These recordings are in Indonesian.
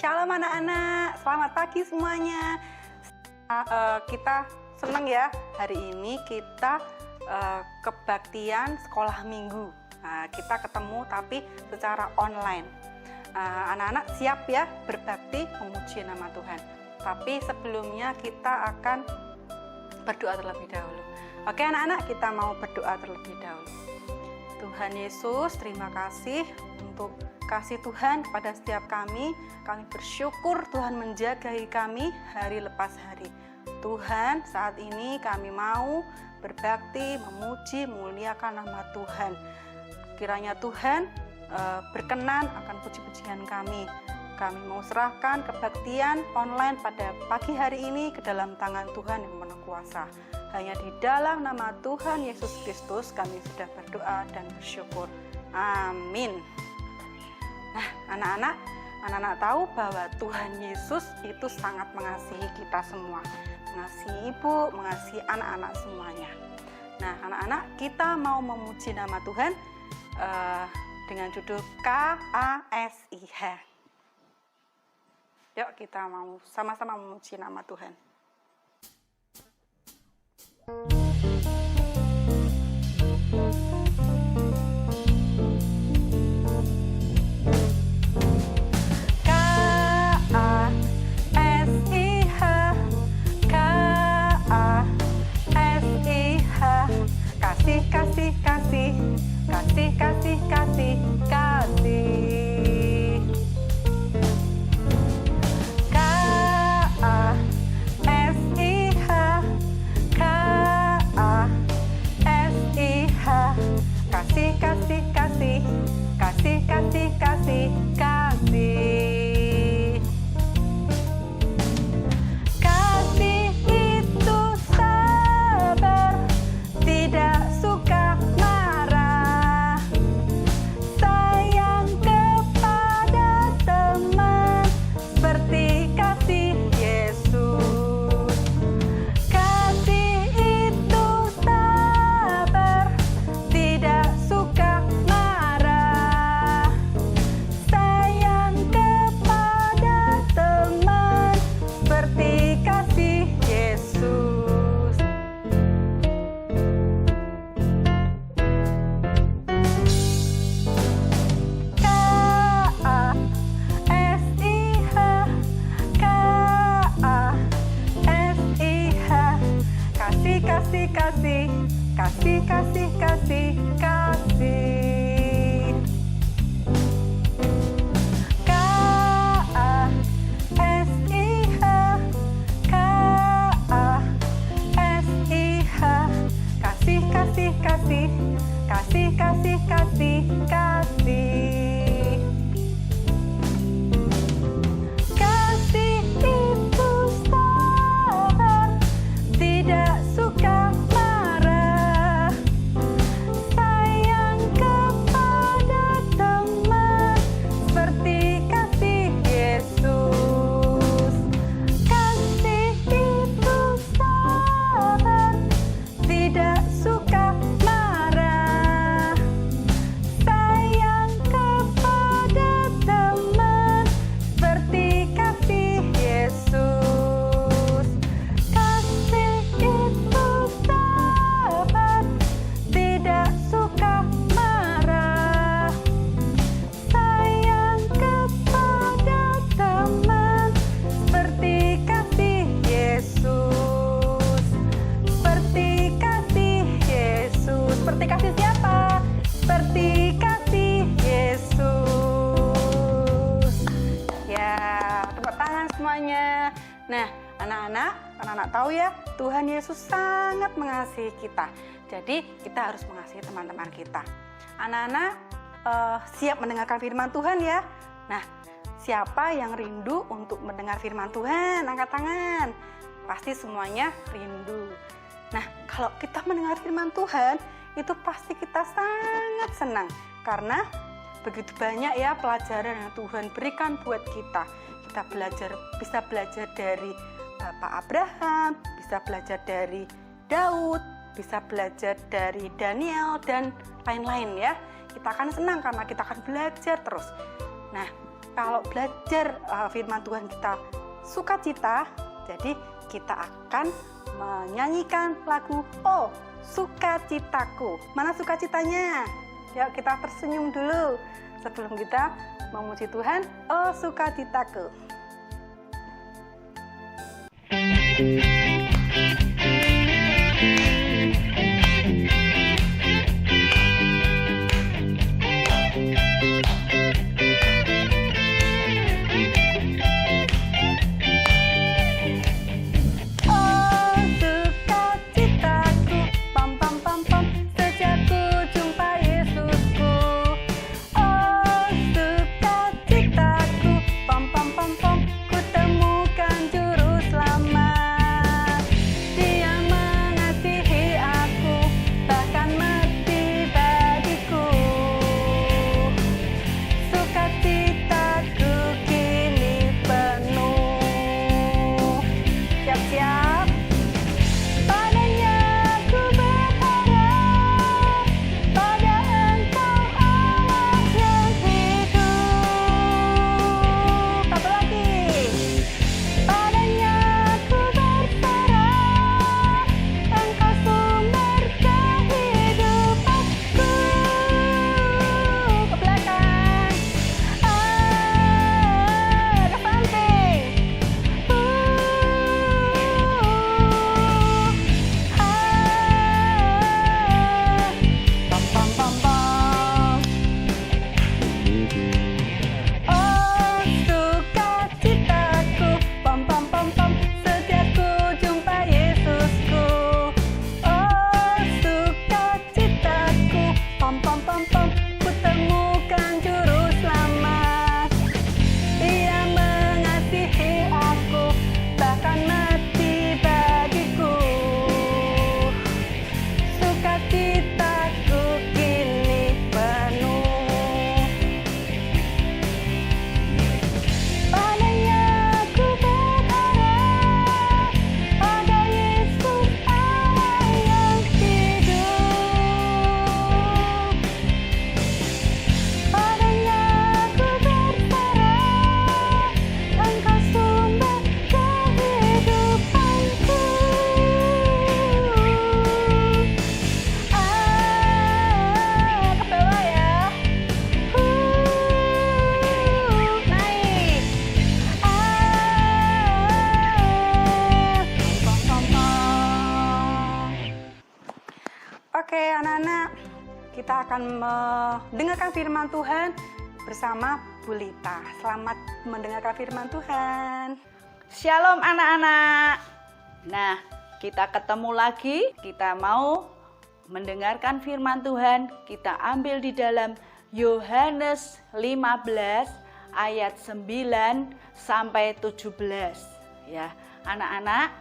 Shalom anak-anak, selamat pagi semuanya. Kita senang ya, hari ini kita kebaktian sekolah minggu. Kita ketemu tapi secara online. Anak-anak siap ya berbakti memuji nama Tuhan. Tapi sebelumnya kita akan berdoa terlebih dahulu. Oke anak-anak, kita mau berdoa terlebih dahulu. Tuhan Yesus, terima kasih untuk kasih Tuhan kepada setiap kami. Kami bersyukur Tuhan menjagai kami hari lepas hari. Tuhan, saat ini kami mau berbakti, memuji, memuliakan nama Tuhan. Kiranya Tuhan berkenan akan puji-pujian kami. Kami mau serahkan kebaktian online pada pagi hari ini ke dalam tangan Tuhan yang Maha Kuasa. Hanya di dalam nama Tuhan Yesus Kristus kami sudah berdoa dan bersyukur. Amin. Nah, anak-anak tahu bahwa Tuhan Yesus itu sangat mengasihi kita semua. Mengasihi ibu, mengasihi anak-anak semuanya. Nah, anak-anak, kita mau memuji nama Tuhan dengan judul KASIH. Yuk, kita mau sama-sama memuji nama Tuhan. Kasih, kasih, kasih, kasih, kasih, kasih, kasih. K-A-S-I-H, K-A-S-I-H. Kasih, kasih, kasih, kasih, kasih, kasih, kasih. Kasih, kasih, kasih, kasih. K-A-S-I-H, K-A-S-I-H. Kasih, kasih, kasih, kasih, kasih, kasih, kasih. Nah, anak-anak tahu ya, Tuhan Yesus sangat mengasihi kita. Jadi, kita harus mengasihi teman-teman kita. Anak-anak siap mendengarkan firman Tuhan ya. Nah, siapa yang rindu untuk mendengar firman Tuhan? Angkat tangan. Pasti semuanya rindu. Nah, kalau kita mendengar firman Tuhan, itu pasti kita sangat senang. Karena begitu banyak ya pelajaran yang Tuhan berikan buat kita. Kita bisa belajar dari Bapak Abraham, bisa belajar dari Daud, bisa belajar dari Daniel, dan lain-lain ya. Kita akan senang karena kita akan belajar terus. Nah, kalau belajar firman Tuhan kita sukacita, jadi kita akan menyanyikan lagu "Oh Sukacitaku". Mana sukacitanya? Yuk kita tersenyum dulu sebelum kita memuji Tuhan. Oh sukacitaku. Oke anak-anak, kita akan mendengarkan firman Tuhan bersama Bu Lita. Selamat mendengarkan firman Tuhan. Shalom anak-anak. Nah, kita ketemu lagi. Kita mau mendengarkan firman Tuhan. Kita ambil di dalam Yohanes 15 ayat 9 sampai 17. Ya, anak-anak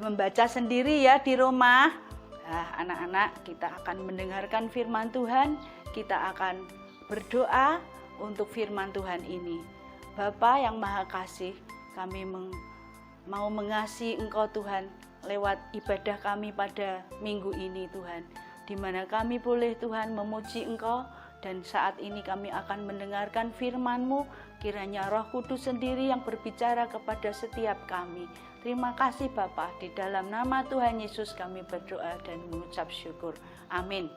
membaca sendiri ya di rumah. Nah, anak-anak, kita akan mendengarkan firman Tuhan, kita akan berdoa untuk firman Tuhan ini. Bapa yang Maha Kasih, kami mau mengasihi Engkau Tuhan lewat ibadah kami pada minggu ini Tuhan, di mana kami boleh Tuhan memuji Engkau, dan saat ini kami akan mendengarkan firman-Mu. Kiranya Roh Kudus sendiri yang berbicara kepada setiap kami. Terima kasih Bapa, di dalam nama Tuhan Yesus kami berdoa dan mengucap syukur. Amin.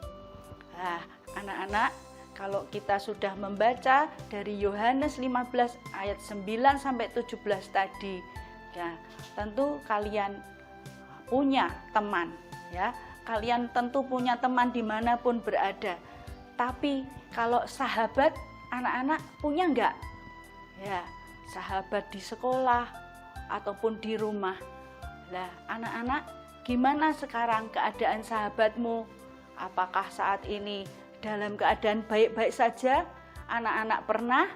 Nah, anak-anak, kalau kita sudah membaca dari Yohanes 15 ayat 9 sampai 17 tadi, ya, tentu kalian punya teman, ya. Kalian tentu punya teman dimanapun berada. Tapi kalau sahabat, anak-anak punya enggak? Ya, sahabat di sekolah ataupun di rumah. Lah, anak-anak, gimana sekarang keadaan sahabatmu? Apakah saat ini dalam keadaan baik-baik saja? Anak-anak pernah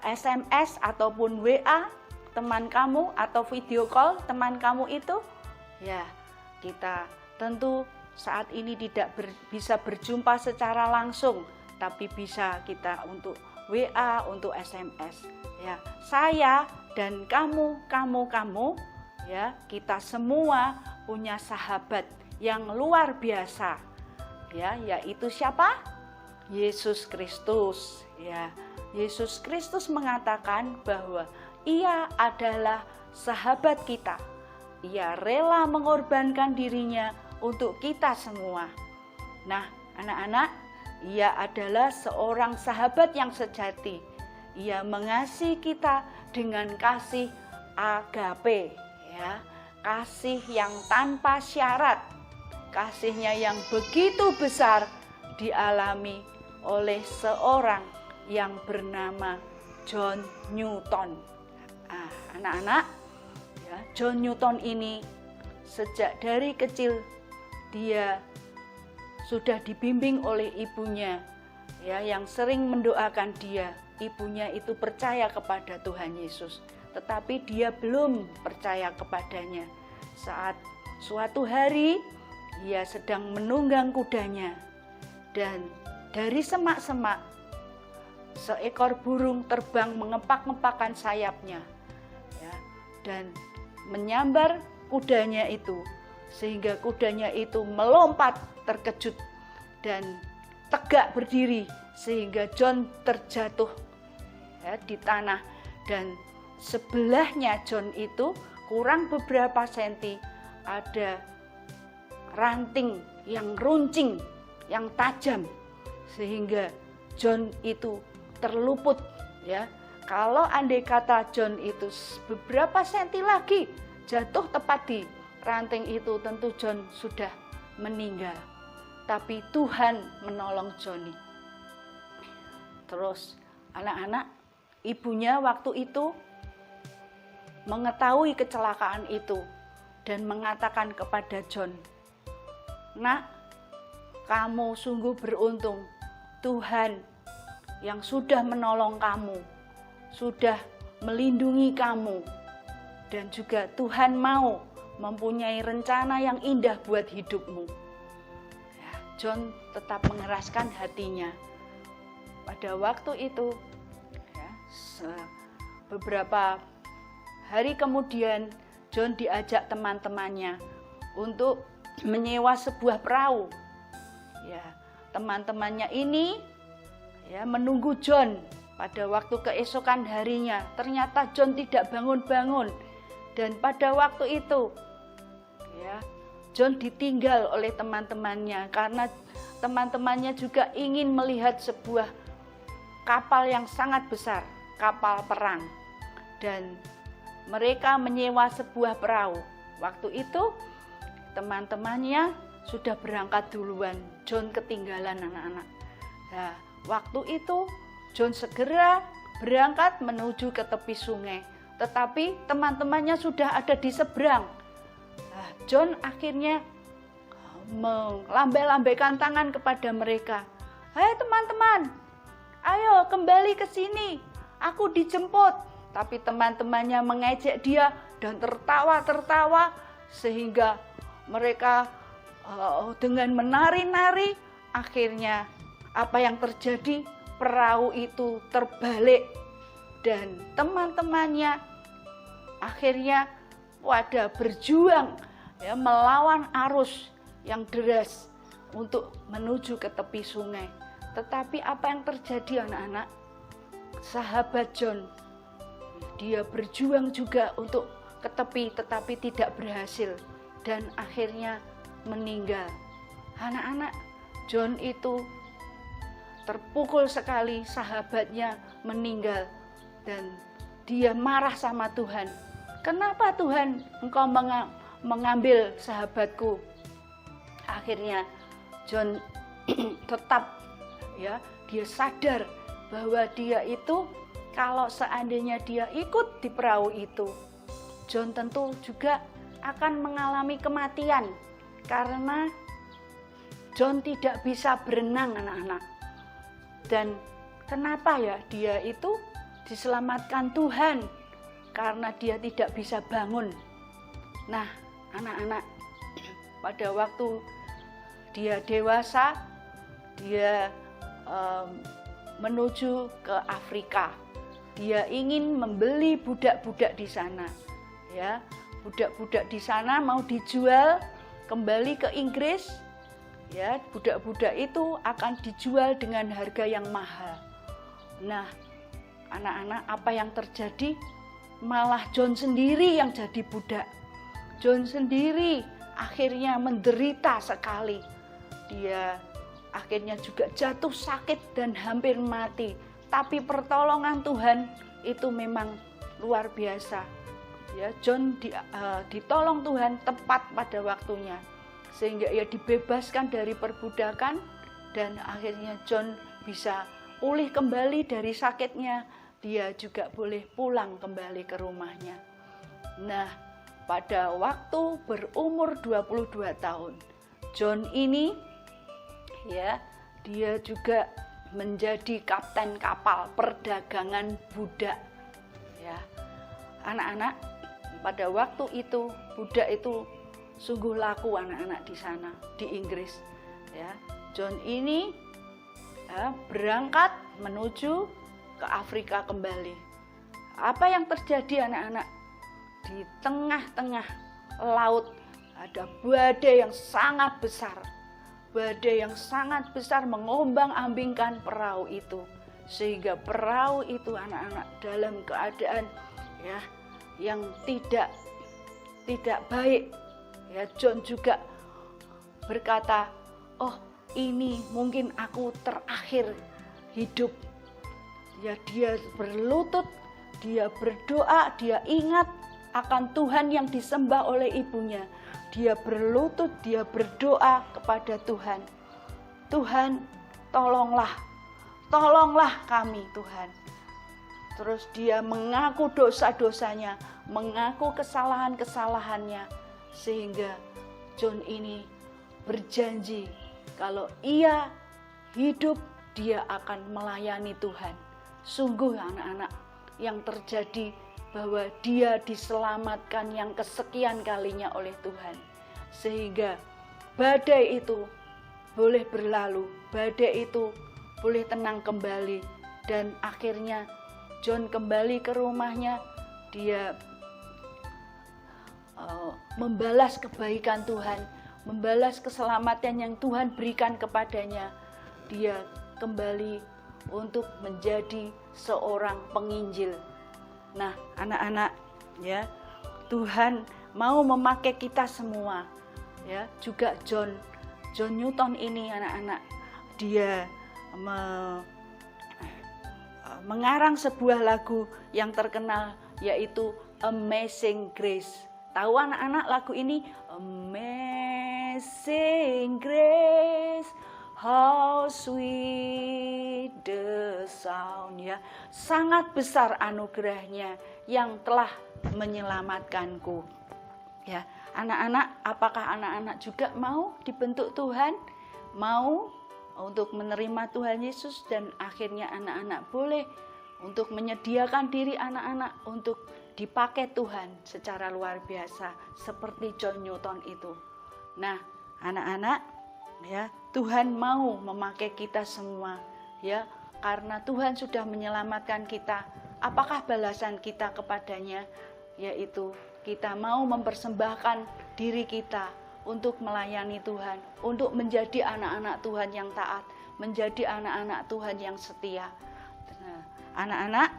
SMS ataupun WA teman kamu atau video call teman kamu itu? Ya, kita tentu saat ini tidak bisa berjumpa secara langsung, tapi bisa kita untuk WA, untuk SMS. Ya, saya dan kamu, ya, kita semua punya sahabat yang luar biasa. Ya, yaitu siapa? Yesus Kristus. Ya, Yesus Kristus mengatakan bahwa Ia adalah sahabat kita. Ia rela mengorbankan dirinya untuk kita semua. Nah, anak-anak, Ia adalah seorang sahabat yang sejati. Ia mengasihi kita dengan kasih agape, ya, kasih yang tanpa syarat. Kasihnya yang begitu besar dialami oleh seorang yang bernama John Newton. Anak-anak, ya, John Newton ini sejak dari kecil dia sudah dibimbing oleh ibunya, ya, yang sering mendoakan dia. Ibunya itu percaya kepada Tuhan Yesus, tetapi dia belum percaya kepadanya. Saat suatu hari ia sedang menunggang kudanya, dan dari semak-semak seekor burung terbang mengepak-ngepakkan sayapnya, ya, dan menyambar kudanya itu, sehingga kudanya itu melompat terkejut dan tegak berdiri, sehingga John terjatuh, ya, di tanah, dan sebelahnya John itu kurang beberapa senti ada ranting yang runcing, yang tajam, sehingga John itu terluput, ya. Kalau andai kata John itu beberapa senti lagi jatuh tepat di ranting itu, tentu John sudah meninggal. Tapi Tuhan menolong Johnny. Terus anak-anak, ibunya waktu itu mengetahui kecelakaan itu dan mengatakan kepada John, "Nak, kamu sungguh beruntung. Tuhan yang sudah menolong kamu, sudah melindungi kamu, dan juga Tuhan mau mempunyai rencana yang indah buat hidupmu." Ya, John tetap mengeraskan hatinya. Pada waktu itu, ya, beberapa hari kemudian John diajak teman-temannya untuk menyewa sebuah perahu. Ya, teman-temannya ini, ya, menunggu John pada waktu keesokan harinya. Ternyata John tidak bangun-bangun, dan pada waktu itu, ya, John ditinggal oleh teman-temannya karena teman-temannya juga ingin melihat sebuah kapal yang sangat besar, kapal perang, dan mereka menyewa sebuah perahu. Waktu itu teman-temannya sudah berangkat duluan, John ketinggalan, anak-anak. Nah, waktu itu John segera berangkat menuju ke tepi sungai, tetapi teman-temannya sudah ada di seberang. Nah, John akhirnya melambai-lambaikan tangan kepada mereka. "Hai teman-teman, ayo kembali ke sini, aku dijemput." Tapi teman-temannya mengejek dia dan tertawa-tertawa, sehingga mereka dengan menari-nari, akhirnya apa yang terjadi, perahu itu terbalik dan teman-temannya akhirnya pada berjuang, ya, melawan arus yang deras untuk menuju ke tepi sungai. Tetapi apa yang terjadi, anak-anak? Sahabat John, dia berjuang juga untuk ke tepi, tetapi tidak berhasil dan akhirnya meninggal. Anak-anak, John itu terpukul sekali, sahabatnya meninggal, dan dia marah sama Tuhan. "Kenapa Tuhan engkau mengambil sahabatku?" Akhirnya John tetap, ya, dia sadar bahwa dia itu, kalau seandainya dia ikut di perahu itu, John tentu juga akan mengalami kematian, karena John tidak bisa berenang, anak-anak. Dan kenapa ya dia itu diselamatkan Tuhan? Karena dia tidak bisa bangun. Nah, anak-anak, pada waktu dia dewasa, dia menuju ke Afrika. Dia ingin membeli budak-budak di sana, ya. Budak-budak di sana mau dijual kembali ke Inggris, ya, budak-budak itu akan dijual dengan harga yang mahal. Nah, anak-anak, apa yang terjadi? Malah John sendiri yang jadi budak. John sendiri akhirnya menderita sekali. Dia akhirnya juga jatuh sakit dan hampir mati. Tapi pertolongan Tuhan itu memang luar biasa. Ya, John ditolong Tuhan tepat pada waktunya, sehingga ia dibebaskan dari perbudakan dan akhirnya John bisa pulih kembali dari sakitnya. Dia juga boleh pulang kembali ke rumahnya. Nah, pada waktu berumur 22 tahun, John ini ya, dia juga menjadi kapten kapal perdagangan budak. Ya. Anak-anak, pada waktu itu budak itu sungguh laku anak-anak di sana, di Inggris. Ya. John ini berangkat menuju ke Afrika kembali. Apa yang terjadi anak-anak? Di tengah-tengah laut ada badai yang sangat besar. Badai yang sangat besar mengombang-ambingkan perahu itu, sehingga perahu itu anak-anak dalam keadaan ya yang tidak baik. Ya, John juga berkata, "Oh, ini mungkin aku terakhir hidup." Ya, dia berlutut, dia berdoa, dia ingat akan Tuhan yang disembah oleh ibunya. Dia berlutut, dia berdoa kepada Tuhan. Tuhan, tolonglah kami Tuhan. Terus dia mengaku dosa-dosanya, mengaku kesalahan-kesalahannya, sehingga John ini berjanji kalau ia hidup, dia akan melayani Tuhan. Sungguh anak-anak, yang terjadi bahwa dia diselamatkan yang kesekian kalinya oleh Tuhan. Sehingga badai itu boleh berlalu, badai itu boleh tenang kembali. Dan akhirnya John kembali ke rumahnya, dia membalas kebaikan Tuhan, membalas keselamatan yang Tuhan berikan kepadanya. Dia kembali untuk menjadi seorang penginjil. Nah, anak-anak, ya, Tuhan mau memakai kita semua, ya. Juga John Newton ini anak-anak, dia mengarang sebuah lagu yang terkenal, yaitu Amazing Grace. Tahu anak-anak lagu ini? Amazing Grace, how sweet the sound, ya. Sangat besar anugerahnya yang telah menyelamatkanku. Ya, anak-anak, apakah anak-anak juga mau dibentuk Tuhan? Mau untuk menerima Tuhan Yesus, dan akhirnya anak-anak boleh untuk menyediakan diri anak-anak untuk dipakai Tuhan secara luar biasa seperti John Newton itu. Nah, anak-anak, ya, Tuhan mau memakai kita semua, ya, karena Tuhan sudah menyelamatkan kita. Apakah balasan kita kepadanya? Yaitu kita mau mempersembahkan diri kita untuk melayani Tuhan, untuk menjadi anak-anak Tuhan yang taat, menjadi anak-anak Tuhan yang setia. Nah, anak-anak,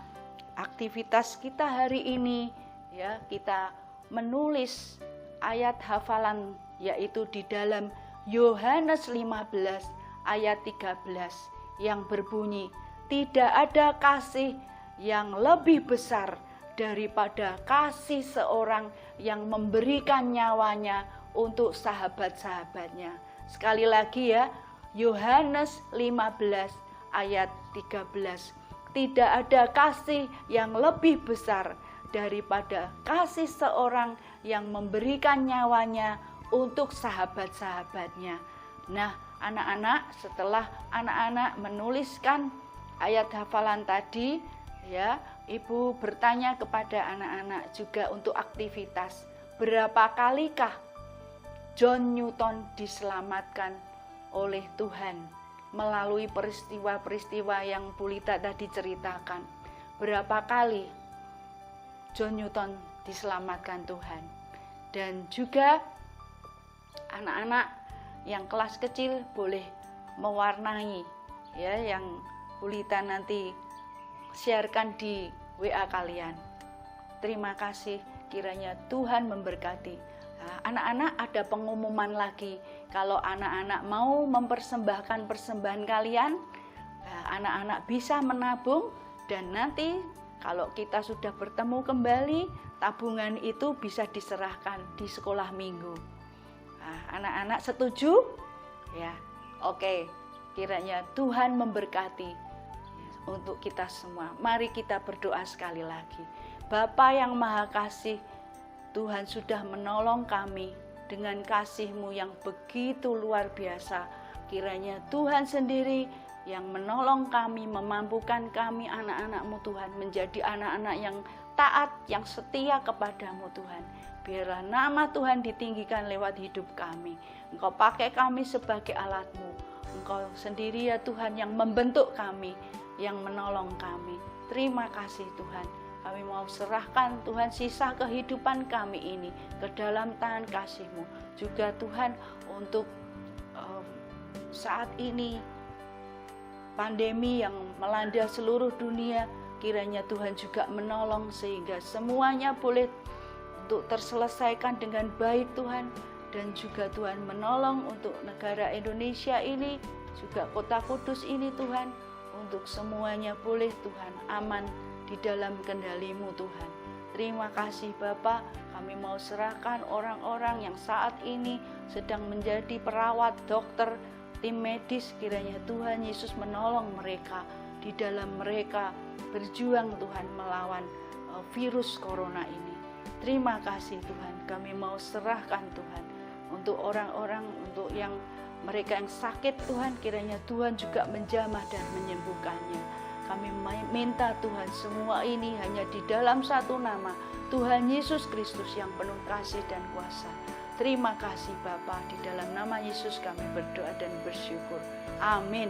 aktivitas kita hari ini, ya, kita menulis ayat hafalan, yaitu di dalam Yohanes 15 ayat 13 yang berbunyi, "Tidak ada kasih yang lebih besar daripada kasih seorang yang memberikan nyawanya untuk sahabat-sahabatnya." Sekali lagi ya, Yohanes 15 ayat 13. Tidak ada kasih yang lebih besar daripada kasih seorang yang memberikan nyawanya untuk sahabat-sahabatnya. Nah, anak-anak, setelah anak-anak menuliskan ayat hafalan tadi, ya, Ibu bertanya kepada anak-anak juga untuk aktivitas. Berapa kalikah John Newton diselamatkan oleh Tuhan melalui peristiwa-peristiwa yang Bu Lita tadi ceritakan? Berapa kali John Newton diselamatkan Tuhan? Dan juga anak-anak, yang kelas kecil boleh mewarnai ya, yang Ulita nanti sharekan di WA kalian. Terima kasih, kiranya Tuhan memberkati. Nah, anak-anak, ada pengumuman lagi. Kalau anak-anak mau mempersembahkan persembahan kalian, nah, anak-anak bisa menabung, dan nanti kalau kita sudah bertemu kembali, tabungan itu bisa diserahkan di sekolah minggu. Nah, anak-anak setuju? Ya, oke. Kiranya Tuhan memberkati untuk kita semua. Mari kita berdoa sekali lagi. Bapa yang Maha Kasih, Tuhan sudah menolong kami dengan kasih-Mu yang begitu luar biasa. Kiranya Tuhan sendiri yang menolong kami, memampukan kami anak-anak-Mu Tuhan, menjadi anak-anak yang taat, yang setia kepada-Mu Tuhan. Biarlah nama Tuhan ditinggikan lewat hidup kami. Engkau pakai kami sebagai alat-Mu. Engkau sendiri ya Tuhan yang membentuk kami, yang menolong kami. Terima kasih Tuhan. Kami mau serahkan Tuhan sisa kehidupan kami ini ke dalam tangan kasih-Mu. Juga Tuhan untuk saat ini pandemi yang melanda seluruh dunia, kiranya Tuhan juga menolong sehingga semuanya boleh untuk terselesaikan dengan baik Tuhan. Dan juga Tuhan menolong untuk negara Indonesia ini, juga kota Kudus ini Tuhan, untuk semuanya boleh Tuhan aman di dalam kendali-Mu Tuhan. Terima kasih Bapa, kami mau serahkan orang-orang yang saat ini sedang menjadi perawat, dokter, tim medis, kiranya Tuhan Yesus menolong mereka di dalam mereka berjuang Tuhan melawan virus corona ini. Terima kasih Tuhan, kami mau serahkan Tuhan untuk orang-orang, untuk yang mereka yang sakit Tuhan, kiranya Tuhan juga menjamah dan menyembuhkannya. Kami minta Tuhan semua ini hanya di dalam satu nama, Tuhan Yesus Kristus yang penuh kasih dan kuasa. Terima kasih Bapa, di dalam nama Yesus kami berdoa dan bersyukur. Amin.